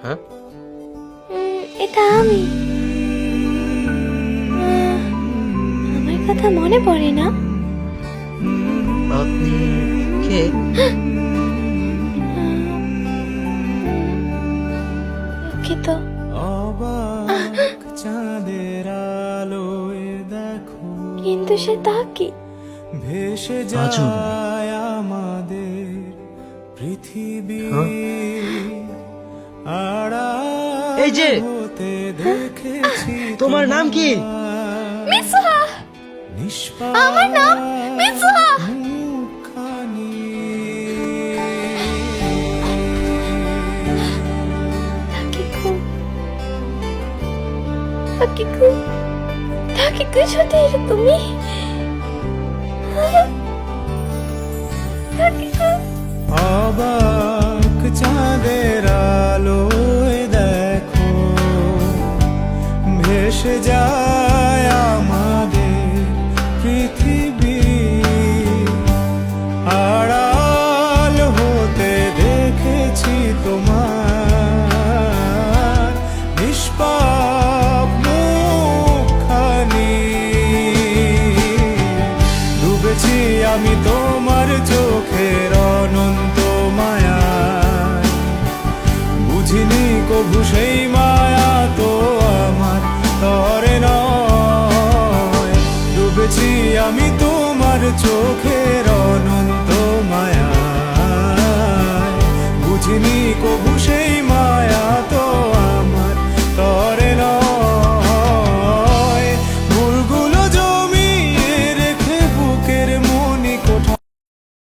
হ্যাঁ? এটা আমি। আমার কথা মনে পড়ে না? আপনি কে? দুঃখিত। কিন্তু সে তাকে ভেসে আজব। যায় আমাদের পৃথিবী আড়াল এই যে হতে দেখেছি তোমার নাম কি? মিসুহা। নিষ্পাপ আমার নাম মিসুহা। মুখখানি তাকিকু, তাকিকু সাথে তুমি? তাকিকু। অবাক চাঁদের আলোয় দেখো ভেসে যায় আমাদের পৃথিবী আড়াল হতে দেখেছি তোমার নিষ্পাপ মুখখানি ডুবেছি আমি তোমার চোখের অনন্ত মায়ায় বুঝিনি কভু সেই মায়া তো আমার তরে নয় ডুবেছি আমি তোমার চোখের অনন্ত মায়ায় বুঝিনি কভু সেই